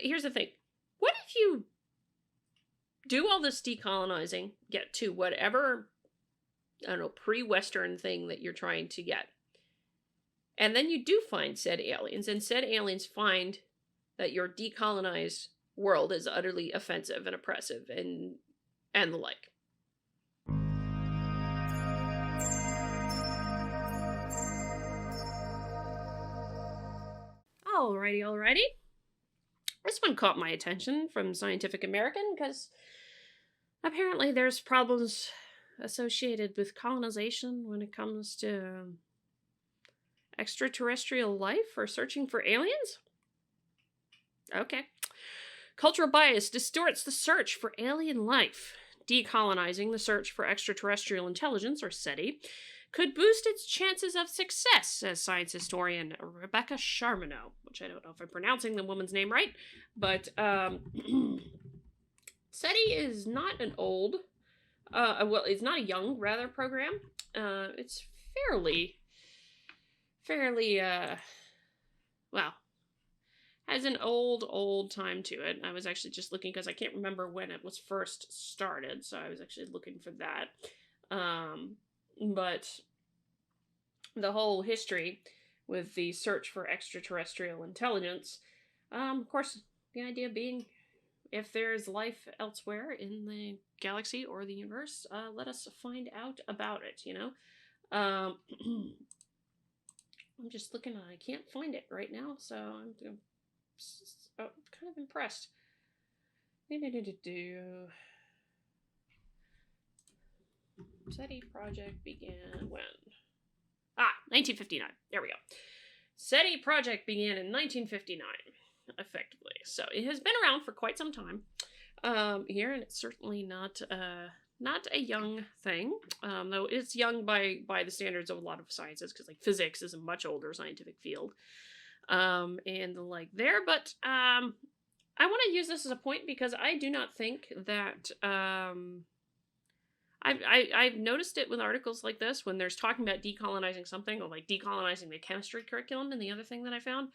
here's the thing. What if you do all this decolonizing, get to whatever, I don't know, pre-Western thing that you're trying to get, and then you do find said aliens, and said aliens find that your decolonized world is utterly offensive and oppressive and the like. Alrighty. This one caught my attention from Scientific American because apparently there's problems associated with colonization when it comes to extraterrestrial life or searching for aliens. Okay. Cultural bias distorts the search for alien life. Decolonizing the search for extraterrestrial intelligence, or SETI, could boost its chances of success, says science historian Rebecca Charmineau, which I don't know if I'm pronouncing the woman's name right, but SETI is not an old, it's not a young, rather, program. It's fairly, has an old time to it. I was actually just looking because I can't remember when it was first started, so I was actually looking for that. But the whole history with the search for extraterrestrial intelligence, of course, the idea being, if there's life elsewhere in the galaxy or the universe, let us find out about it, you know? I'm just looking, I can't find it right now, so I'm kind of impressed. SETI project began when? 1959. There we go. SETI project began in 1959, effectively. So it has been around for quite some time here, and it's certainly not a young thing, though it's young by the standards of a lot of sciences, because like physics is a much older scientific field, and the like there. But I want to use this as a point because I do not think that I've noticed it with articles like this when there's talking about decolonizing something, or like decolonizing the chemistry curriculum, and the other thing that I found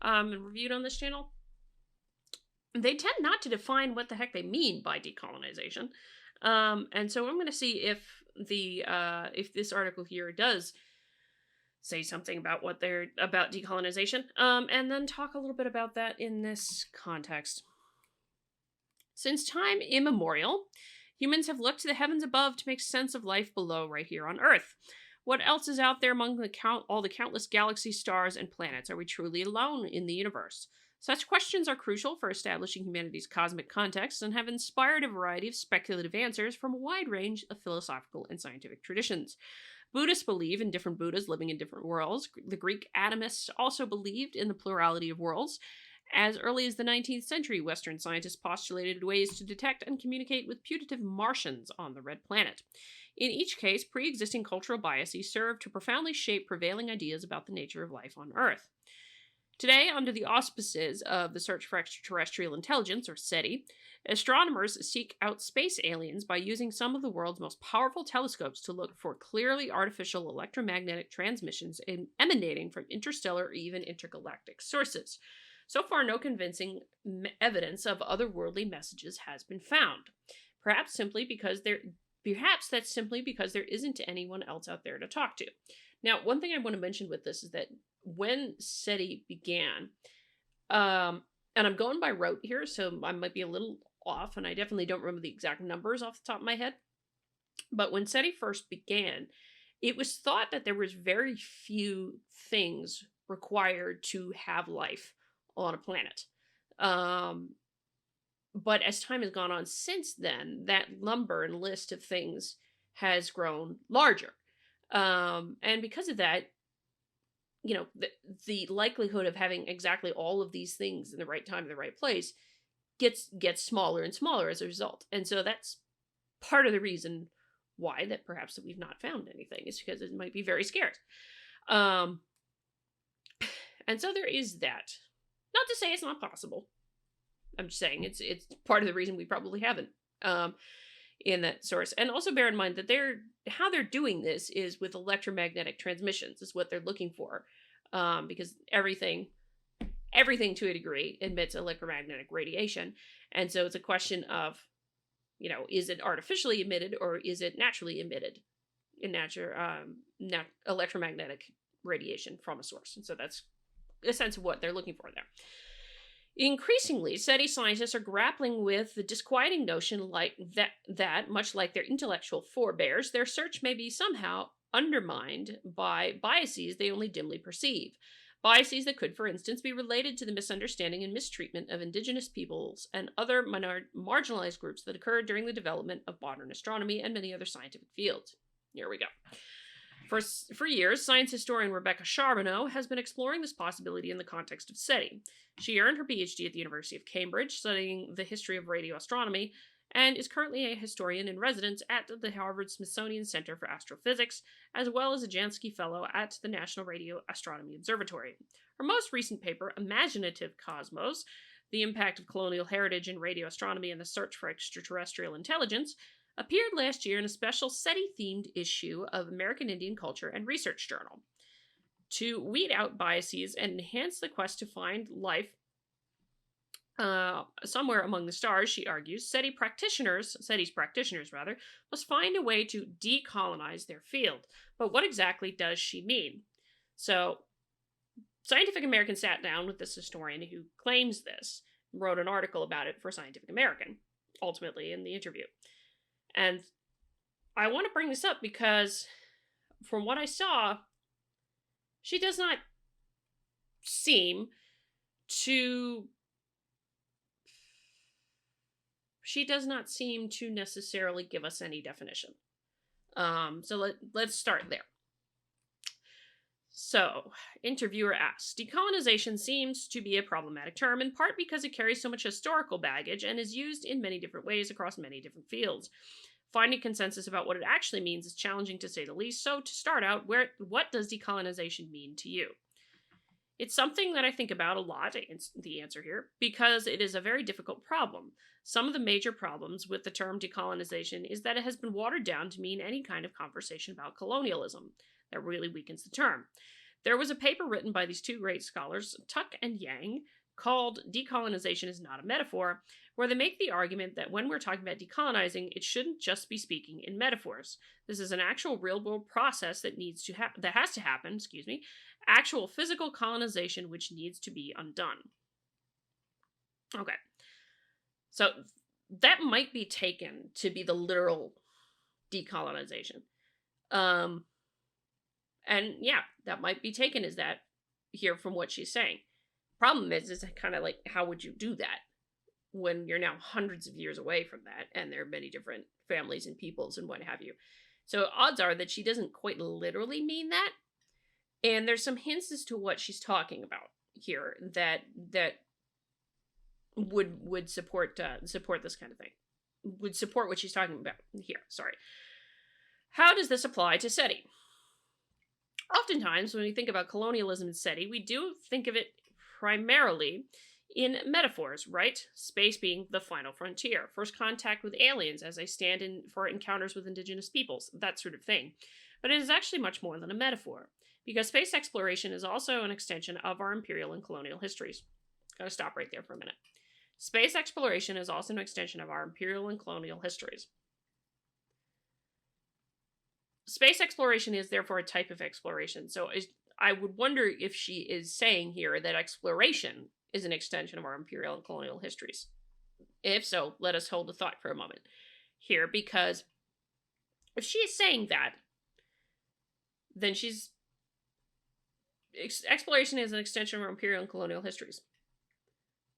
and reviewed on this channel. They tend not to define what the heck they mean by decolonization. And so I'm going to see if this article here does say something about about decolonization, and then talk a little bit about that in this context. Since time immemorial, humans have looked to the heavens above to make sense of life below right here on Earth. What else is out there among all the countless galaxies, stars, and planets? Are we truly alone in the universe? Such questions are crucial for establishing humanity's cosmic context and have inspired a variety of speculative answers from a wide range of philosophical and scientific traditions. Buddhists believe in different Buddhas living in different worlds. The Greek atomists also believed in the plurality of worlds. As early as the 19th century, Western scientists postulated ways to detect and communicate with putative Martians on the Red Planet. In each case, pre-existing cultural biases served to profoundly shape prevailing ideas about the nature of life on Earth. Today, under the auspices of the Search for Extraterrestrial Intelligence, or SETI, astronomers seek out space aliens by using some of the world's most powerful telescopes to look for clearly artificial electromagnetic transmissions emanating from interstellar or even intergalactic sources. So far, no convincing evidence of otherworldly messages has been found. Perhaps that's simply because there isn't anyone else out there to talk to. Now, one thing I want to mention with this is that when SETI began, and I'm going by rote here, so I might be a little off, and I definitely don't remember the exact numbers off the top of my head, but when SETI first began, it was thought that there was very few things required to have life on a planet. But as time has gone on since then, that number and list of things has grown larger. And because of that, you know, the likelihood of having exactly all of these things in the right time, in the right place, gets smaller and smaller as a result. And so that's part of the reason why that perhaps we've not found anything, is because it might be very scarce. And so there is that. Not to say it's not possible. I'm just saying it's part of the reason we probably haven't in that source. And also bear in mind that how they're doing this is with electromagnetic transmissions is what they're looking for, because everything everything to a degree emits electromagnetic radiation. And so it's a question of, is it artificially emitted or is it naturally emitted in electromagnetic radiation from a source? And so that's a sense of what they're looking for there. Increasingly, SETI scientists are grappling with the disquieting notion that, much like their intellectual forebears, their search may be somehow undermined by biases they only dimly perceive. Biases that could, for instance, be related to the misunderstanding and mistreatment of indigenous peoples and other marginalized groups that occurred during the development of modern astronomy and many other scientific fields. Here we go. For years, science historian Rebecca Charbonneau has been exploring this possibility in the context of SETI. She earned her PhD at the University of Cambridge, studying the history of radio astronomy, and is currently a historian in residence at the Harvard Smithsonian Center for Astrophysics, as well as a Jansky Fellow at the National Radio Astronomy Observatory. Her most recent paper, Imaginative Cosmos, The Impact of Colonial Heritage in Radio Astronomy and the Search for Extraterrestrial Intelligence, appeared last year in a special SETI-themed issue of American Indian Culture and Research Journal. To weed out biases and enhance the quest to find life somewhere among the stars, she argues, SETI's practitioners, must find a way to decolonize their field. But what exactly does she mean? So, Scientific American sat down with this historian who claims this, and wrote an article about it for Scientific American, ultimately in the interview. And I want to bring this up because, from what I saw, she does not seem to necessarily give us any definition. So let's start there. So, interviewer asks, decolonization seems to be a problematic term, in part because it carries so much historical baggage and is used in many different ways across many different fields. Finding consensus about what it actually means is challenging, to say the least. So, to start out, what does decolonization mean to you? It's something that I think about a lot, the answer here, because it is a very difficult problem. Some of the major problems with the term decolonization is that it has been watered down to mean any kind of conversation about colonialism. That really weakens the term. There was a paper written by these two great scholars, Tuck and Yang, called Decolonization is Not a Metaphor, where they make the argument that when we're talking about decolonizing, it shouldn't just be speaking in metaphors. This is an actual real-world process that has to happen, actual physical colonization which needs to be undone. Okay. So that might be taken to be the literal decolonization. And yeah, that might be taken as that here from what she's saying. Problem is kind of like, how would you do that when you're now hundreds of years away from that and there are many different families and peoples and what have you? So odds are that she doesn't quite literally mean that. And there's some hints as to what she's talking about here that would support this kind of thing. Would support what she's talking about here. Sorry. How does this apply to SETI? Oftentimes, when we think about colonialism and SETI, we do think of it primarily in metaphors, right? Space being the final frontier, first contact with aliens as they stand in for encounters with indigenous peoples, that sort of thing. But it is actually much more than a metaphor, because space exploration is also an extension of our imperial and colonial histories. Gotta stop right there for a minute. Space exploration is also an extension of our imperial and colonial histories. Space exploration is therefore a type of exploration. So I would wonder if she is saying here that exploration is an extension of our imperial and colonial histories. If so, let us hold the thought for a moment here, because if she is saying that, then exploration is an extension of our imperial and colonial histories.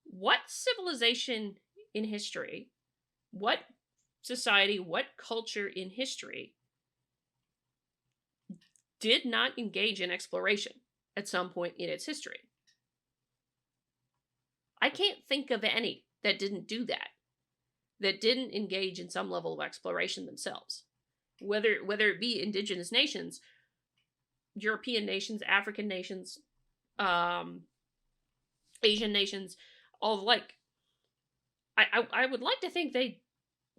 What civilization in history, what society, what culture in history did not engage in exploration at some point in its history? I can't think of any that didn't do that didn't engage in some level of exploration themselves. Whether it be indigenous nations, European nations, African nations, Asian nations, all the like. I would like to think they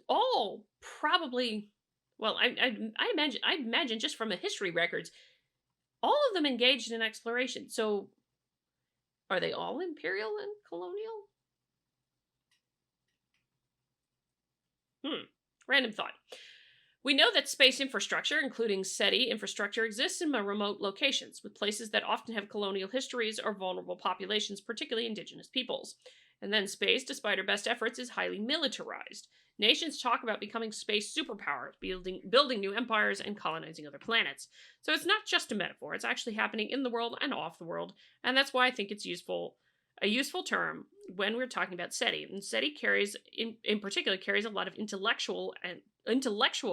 all probably, well, I imagine just from the history records, all of them engaged in exploration. So Are they all imperial and colonial? Random thought. We know that space infrastructure, including SETI infrastructure, exists in remote locations, with places that often have colonial histories or vulnerable populations, particularly indigenous peoples. And then space, despite our best efforts, is highly militarized. Nations talk about becoming space superpowers, building new empires, and colonizing other planets. So it's not just a metaphor, it's actually happening in the world and off the world, and that's why I think it's a useful term when we're talking about SETI. And SETI carries, in particular, carries a lot of intellectual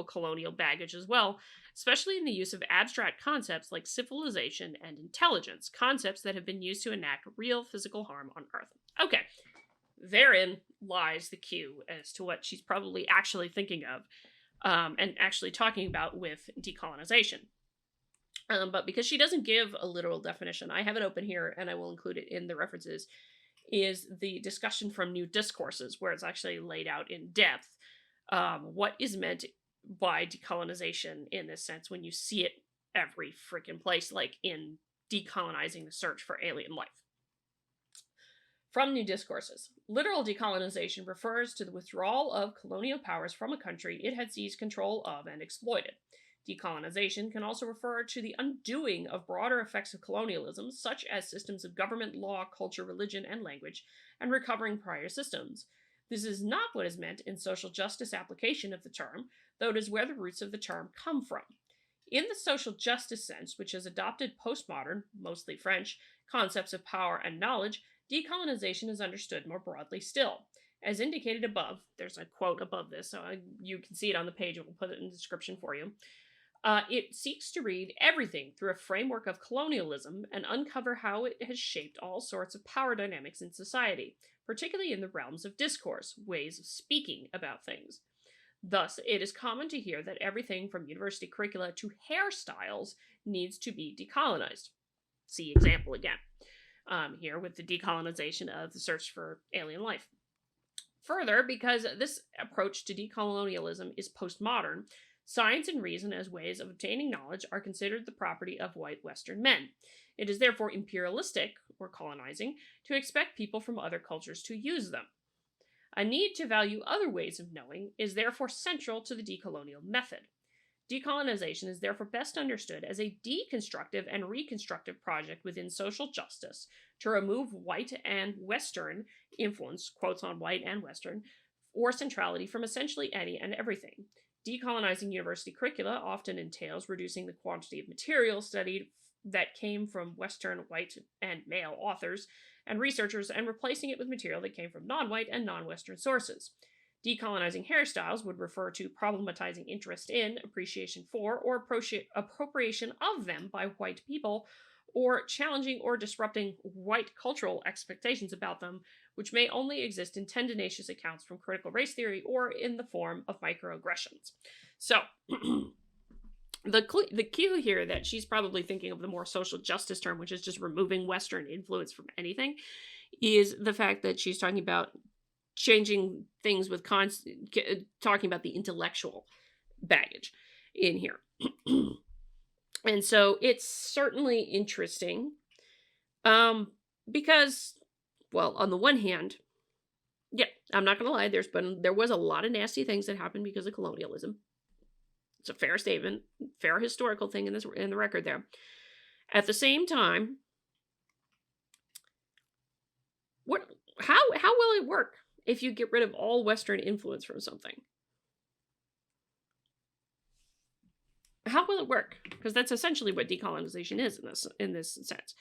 colonial baggage as well, especially in the use of abstract concepts like civilization and intelligence, concepts that have been used to enact real physical harm on Earth. Okay, therein lies the cue as to what she's probably actually thinking of and actually talking about with decolonization. But because she doesn't give a literal definition, I have it open here and I will include it in the references, is the discussion from New Discourses, where it's actually laid out in depth what is meant by decolonization in this sense when you see it every freaking place, like in Decolonizing the Search for Alien Life. From New Discourses, literal decolonization refers to the withdrawal of colonial powers from a country it had seized control of and exploited. Decolonization can also refer to the undoing of broader effects of colonialism, such as systems of government, law, culture, religion, and language, and recovering prior systems. This is not what is meant in social justice application of the term, though it is where the roots of the term come from. In the social justice sense, which has adopted postmodern, mostly French, concepts of power and knowledge, decolonization is understood more broadly still. As indicated above, there's a quote above this, so you can see it on the page, and we'll put it in the description for you. It seeks to read everything through a framework of colonialism and uncover how it has shaped all sorts of power dynamics in society, particularly in the realms of discourse, ways of speaking about things. Thus, it is common to hear that everything from university curricula to hairstyles needs to be decolonized. See example again here with the decolonization of the search for alien life. Further, because this approach to decolonialism is postmodern, science and reason as ways of obtaining knowledge are considered the property of white Western men. It is therefore imperialistic, or colonizing, to expect people from other cultures to use them. A need to value other ways of knowing is therefore central to the decolonial method. Decolonization is therefore best understood as a deconstructive and reconstructive project within social justice to remove white and Western influence, quotes on white and Western, or centrality from essentially any and everything. Decolonizing university curricula often entails reducing the quantity of material studied that came from Western, white, and male authors and researchers and replacing it with material that came from non-white and non-Western sources. Decolonizing hairstyles would refer to problematizing interest in, appreciation for, or appropriation of them by white people, or challenging or disrupting white cultural expectations about them, which may only exist in tendinacious accounts from critical race theory or in the form of microaggressions. So, the cue here that she's probably thinking of the more social justice term, which is just removing Western influence from anything, is the fact that she's talking about changing things with talking about the intellectual baggage in here. And so it's certainly interesting because, well, on the one hand, yeah, I'm not going to lie, there was a lot of nasty things that happened because of colonialism. It's a fair statement, fair historical thing in the record there. At the same time, how will it work if you get rid of all Western influence from something? How will it work? Because that's essentially what decolonization is in this sense.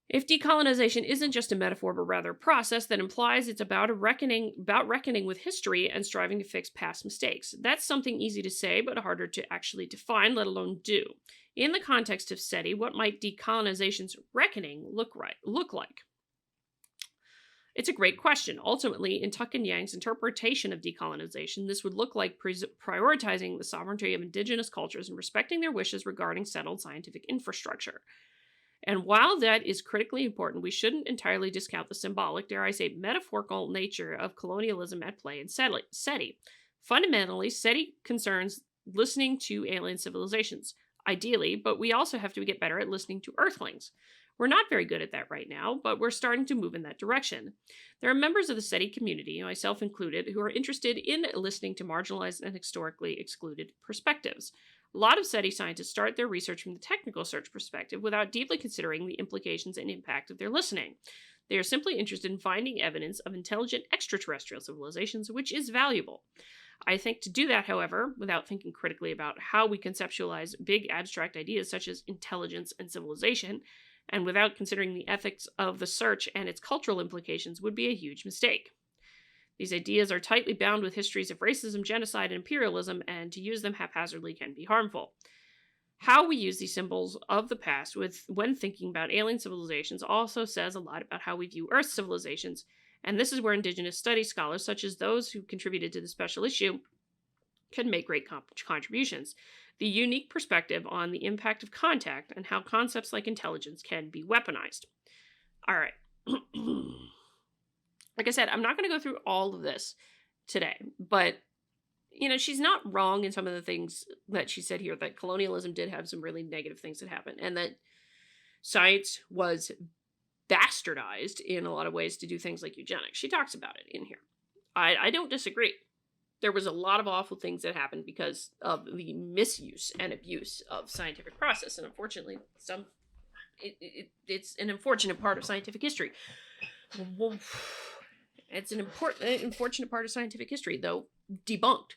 If decolonization isn't just a metaphor, but rather a process that implies it's about reckoning with history and striving to fix past mistakes. That's something easy to say, but harder to actually define, let alone do. In the context of SETI, what might decolonization's reckoning look like? It's a great question. Ultimately, in Tuck and Yang's interpretation of decolonization, this would look like prioritizing the sovereignty of indigenous cultures and respecting their wishes regarding settled scientific infrastructure. And while that is critically important, we shouldn't entirely discount the symbolic, dare I say, metaphorical nature of colonialism at play in SETI. Fundamentally, SETI concerns listening to alien civilizations, ideally, but we also have to get better at listening to Earthlings. We're not very good at that right now, but we're starting to move in that direction. There are members of the SETI community, myself included, who are interested in listening to marginalized and historically excluded perspectives. A lot of SETI scientists start their research from the technical search perspective without deeply considering the implications and impact of their listening. They are simply interested in finding evidence of intelligent extraterrestrial civilizations, which is valuable. I think to do that, however, without thinking critically about how we conceptualize big abstract ideas such as intelligence and civilization, and without considering the ethics of the search and its cultural implications, would be a huge mistake. These ideas are tightly bound with histories of racism, genocide, and imperialism, and to use them haphazardly can be harmful. How we use these symbols of the past when thinking about alien civilizations also says a lot about how we view Earth civilizations, and this is where Indigenous studies scholars, such as those who contributed to the special issue, can make great contributions. The unique perspective on the impact of contact and how concepts like intelligence can be weaponized. All right. Like I said, I'm not going to go through all of this today, but she's not wrong in some of the things that she said here, that colonialism did have some really negative things that happened, and that science was bastardized in a lot of ways to do things like eugenics. She talks about it in here. I don't disagree. There was a lot of awful things that happened because of the misuse and abuse of scientific process, and unfortunately, it's an unfortunate part of scientific history. It's an unfortunate part of scientific history, though debunked,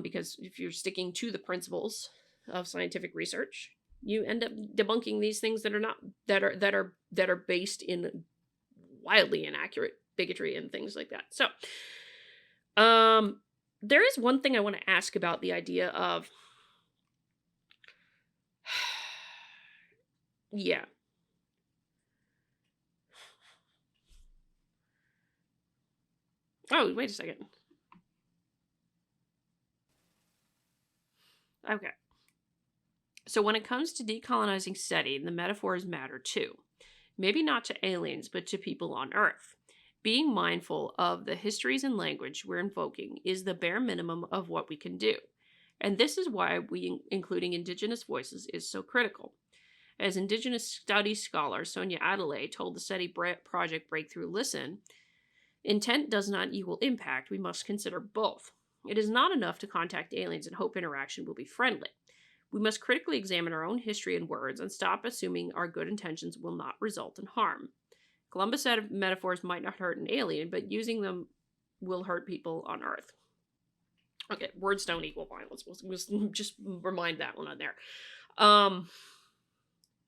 because if you're sticking to the principles of scientific research, you end up debunking these things that are based in wildly inaccurate bigotry and things like that. So, there is one thing I want to ask about the idea of, yeah. Oh, wait a second. Okay. So when it comes to decolonizing SETI, the metaphors matter too. Maybe not to aliens, but to people on Earth. Being mindful of the histories and language we're invoking is the bare minimum of what we can do. And this is why including Indigenous voices is so critical. As Indigenous studies scholar Sonia Adelaide told the SETI Project Breakthrough Listen, intent does not equal impact. We must consider both. It is not enough to contact aliens and hope interaction will be friendly. We must critically examine our own history and words and stop assuming our good intentions will not result in harm. Columbus said metaphors might not hurt an alien, but using them will hurt people on Earth. Okay, words don't equal violence. We'll just remind that one on there.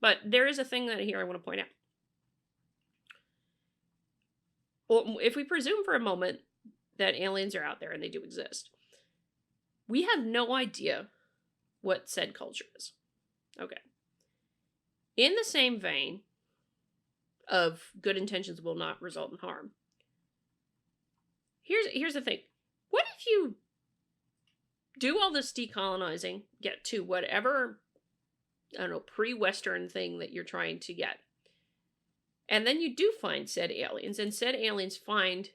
But there is a thing that here I want to point out. Well, if we presume for a moment that aliens are out there and they do exist, we have no idea what said culture is. Okay. In the same vein of good intentions will not result in harm, here's the thing. What if you do all this decolonizing, get to whatever, I don't know, pre-Western thing that you're trying to get, and then you do find said aliens, and said aliens find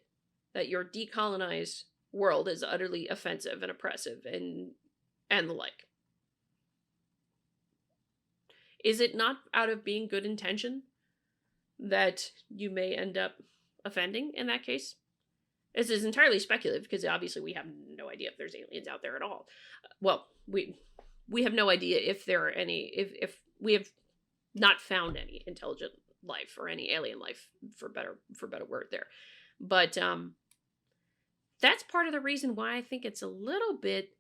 that your decolonized world is utterly offensive and oppressive and the like? Is it not out of being good intention that you may end up offending in that case? This is entirely speculative because obviously we have no idea if there's aliens out there at all. Well, we have no idea if there are any, if we have not found any intelligent life or any alien life, for better word there. But that's part of the reason why I think it's a little bit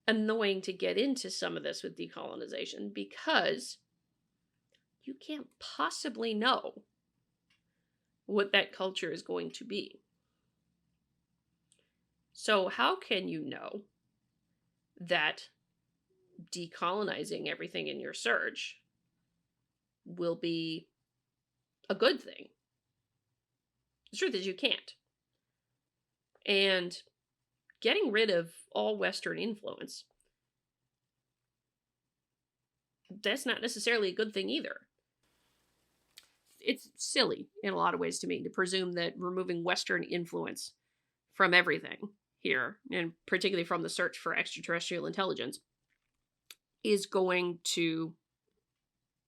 annoying to get into some of this with decolonization, because you can't possibly know what that culture is going to be. So how can you know that decolonizing everything in your search will be a good thing? The truth is you can't. And getting rid of all Western influence, that's not necessarily a good thing either. It's silly in a lot of ways to me to presume that removing Western influence from everything here, and particularly from the search for extraterrestrial intelligence, is going to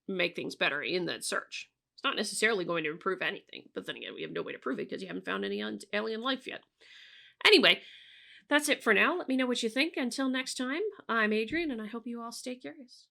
make things better in that search. It's not necessarily going to improve anything, but then again, we have no way to prove it because you haven't found any alien life yet. Anyway, that's it for now. Let me know what you think. Until next time, I'm Adrian, and I hope you all stay curious.